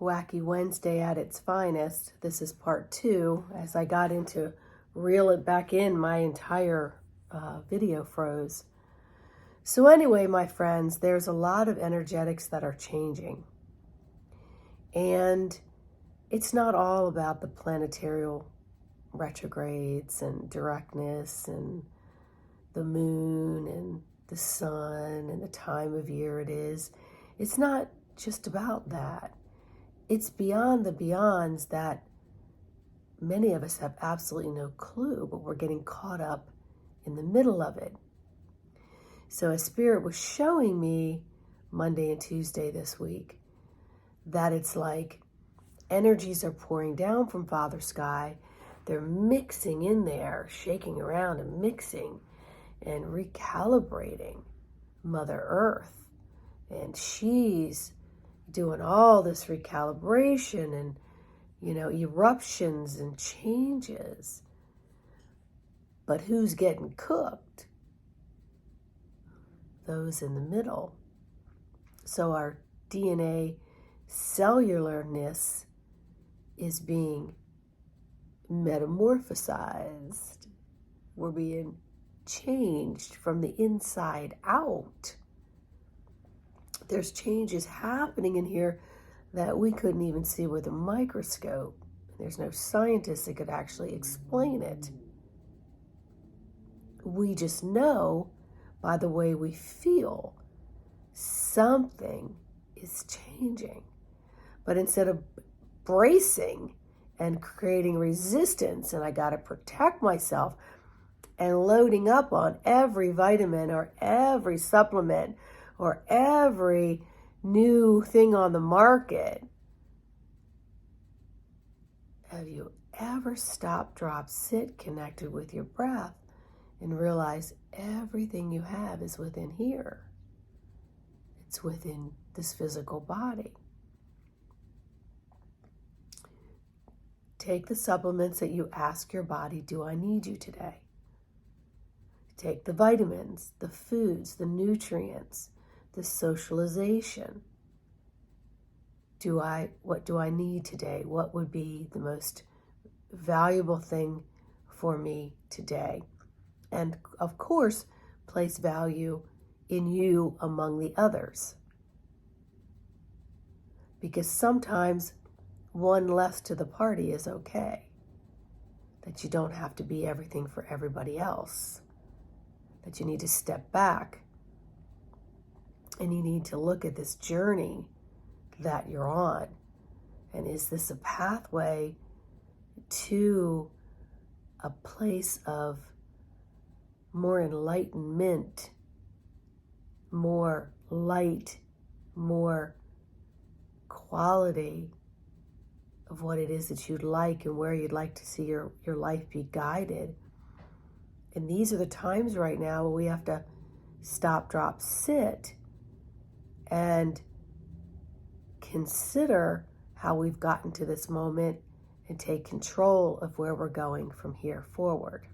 Wacky Wednesday at its finest. This is part 2. As I got into reel it back in, my entire video froze. So anyway, my friends, there's a lot of energetics that are changing. And it's not all about the planetary retrogrades and directness and the moon and the sun and the time of year it is. It's not just about that. It's beyond the beyonds that many of us have absolutely no clue, but we're getting caught up in the middle of it. So a spirit was showing me Monday and Tuesday this week that it's like energies are pouring down from Father Sky. They're mixing in there, shaking around and mixing and recalibrating Mother Earth. And she's doing all this recalibration and, eruptions and changes. But who's getting cooked? Those in the middle. So our DNA cellularness is being metamorphosized. We're being changed from the inside out. There's changes happening in here that we couldn't even see with a microscope. There's no scientist that could actually explain it. We just know by the way we feel something is changing. But instead of bracing and creating resistance, and I got to protect myself, and loading up on every vitamin or every supplement or every new thing on the market. Have you ever stopped, drop, sit, connected with your breath and realize everything you have is within here? It's within this physical body. Take the supplements that you ask your body, do I need you today? Take the vitamins, the foods, the nutrients, the socialization. What do I need today? What would be the most valuable thing for me today? And of course, place value in you among the others. Because sometimes one less to the party is okay. That you don't have to be everything for everybody else. That you need to step back and you need to look at this journey that you're on. And is this a pathway to a place of more enlightenment, more light, more quality of what it is that you'd like and where you'd like to see your life be guided? And these are the times right now where we have to stop, drop, sit and consider how we've gotten to this moment and take control of where we're going from here forward.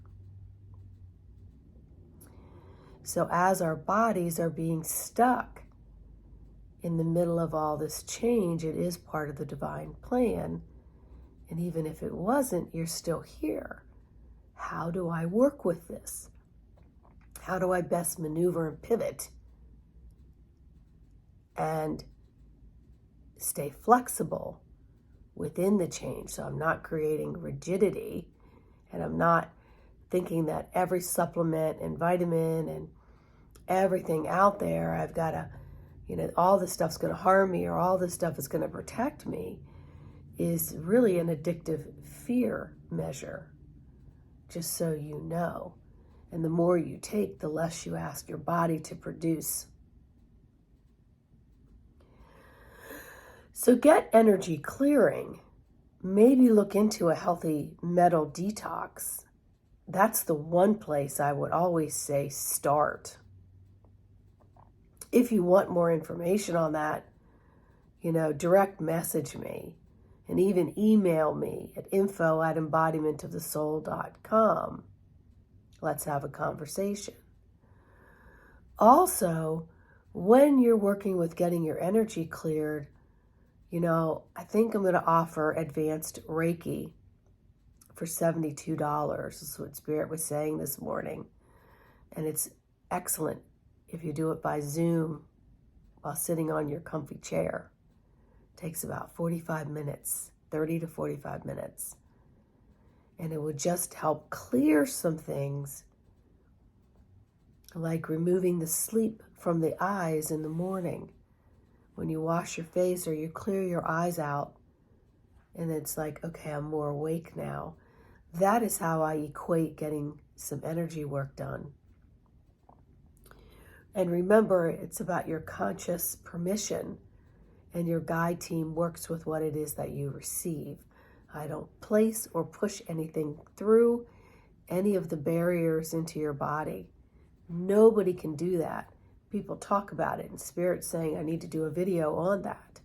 So as our bodies are being stuck in the middle of all this change, it is part of the divine plan. And even if it wasn't, you're still here. How do I work with this? How do I best maneuver and pivot and stay flexible within the change? So I'm not creating rigidity, and I'm not thinking that every supplement and vitamin and everything out there, I've got to, all this stuff's going to harm me or all this stuff is going to protect me, is really an addictive fear measure. Just so you know. And the more you take, the less you ask your body to produce. So get energy clearing. Maybe look into a healthy metal detox. That's the one place I would always say start. If you want more information on that, direct message me. And even email me at info@embodimentofthesoul.com. Let's have a conversation. Also, when you're working with getting your energy cleared, You know, I think I'm going to offer advanced Reiki for $72. That's what Spirit was saying this morning. And it's excellent if you do it by Zoom while sitting on your comfy chair. It takes about 45 minutes, 30 to 45 minutes. And it would just help clear some things, like removing the sleep from the eyes in the morning. When you wash your face or you clear your eyes out, and it's like, okay, I'm more awake now. That is how I equate getting some energy work done. And remember, it's about your conscious permission, and your guide team works with what it is that you receive. I don't place or push anything through any of the barriers into your body. Nobody can do that. People talk about it, and Spirit's saying, I need to do a video on that.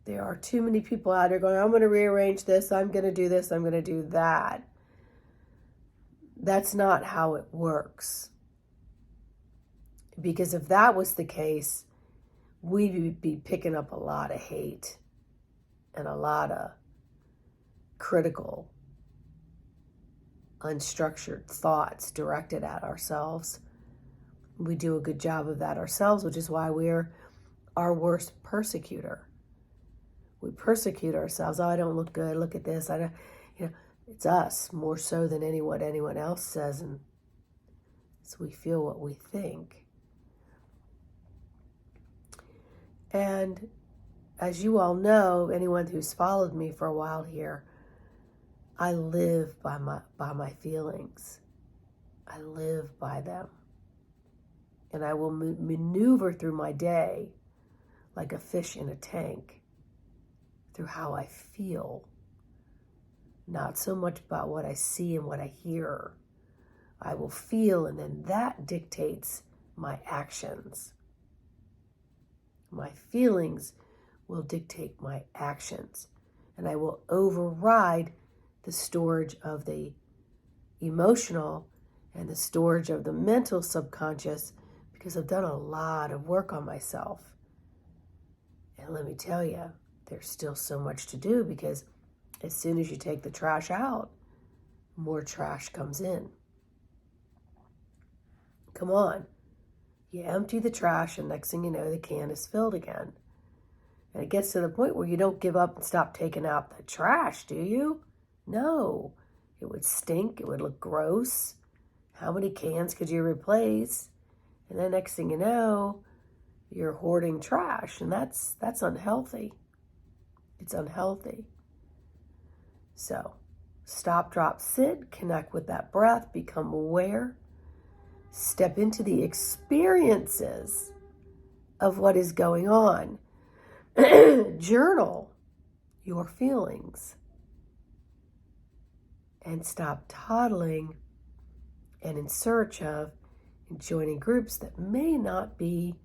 There are too many people out there going, I'm going to rearrange this, I'm going to do this, I'm going to do that. That's not how it works. Because if that was the case, we would be picking up a lot of hate and a lot of critical, unstructured thoughts directed at ourselves. We do a good job of that ourselves, which is why we're our worst persecutor. We persecute ourselves. Oh, I don't look good. Look at this. I don't, it's us more so than what anyone else says, and so we feel what we think. And as you all know, anyone who's followed me for a while here, I live by my feelings. I live by them. And I will maneuver through my day like a fish in a tank, through how I feel. Not so much about what I see and what I hear. I will feel, and then that dictates my actions. My feelings will dictate my actions, and I will override the storage of the emotional and the storage of the mental subconscious, because I've done a lot of work on myself. And let me tell you, there's still so much to do, because as soon as you take the trash out, more trash comes in. Come on. You empty the trash, and next thing you know, the can is filled again. And it gets to the point where you don't give up and stop taking out the trash, do you? No. It would stink. It would look gross. How many cans could you replace? And then next thing you know, you're hoarding trash, and that's unhealthy. It's unhealthy. So, stop, drop, sit, connect with that breath, become aware. Step into the experiences of what is going on. Journal your feelings. And stop toddling and in search of and joining groups that may not be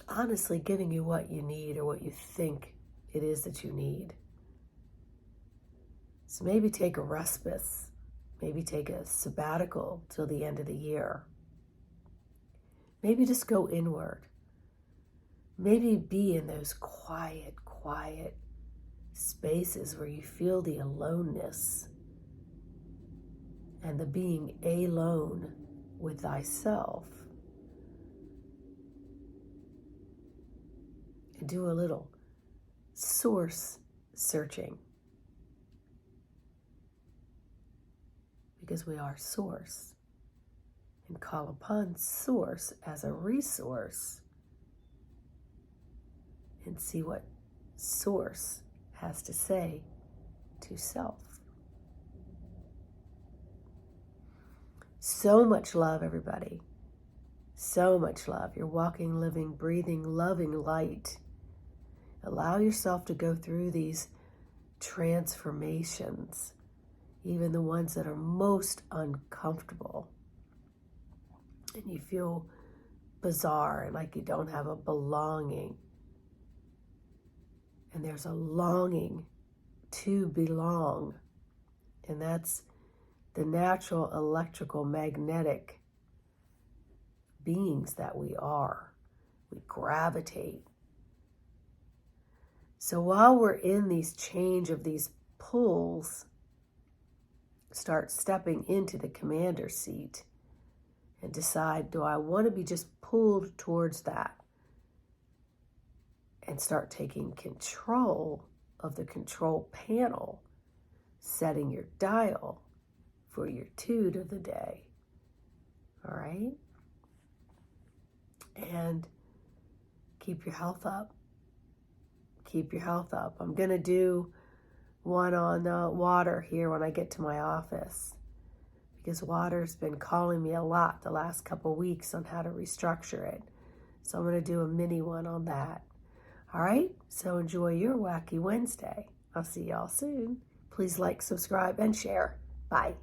honestly giving you what you need or what you think it is that you need. So maybe take a respite. Maybe take a sabbatical till the end of the year. Maybe just go inward. Maybe be in those quiet spaces where you feel the aloneness and the being alone with thyself. And do a little source searching. Because we are source, and call upon source as a resource and see what source has to say to self. So much love, everybody. So much love. You're walking, living, breathing, loving light. Allow yourself to go through these transformations, even the ones that are most uncomfortable. And you feel bizarre and like you don't have a belonging. And there's a longing to belong. And that's the natural electrical magnetic beings that we are. We gravitate So while we're in these change of these pulls, start stepping into the commander seat and decide, do I want to be just pulled towards that? And start taking control of the control panel, setting your dial for your toot of the day. All right? And keep your health up. Keep your health up. I'm going to do one on water here when I get to my office, because water's been calling me a lot the last couple weeks on how to restructure it. So I'm going to do a mini one on that. All right? So enjoy your Wacky Wednesday. I'll see y'all soon. Please like, subscribe, and share. Bye.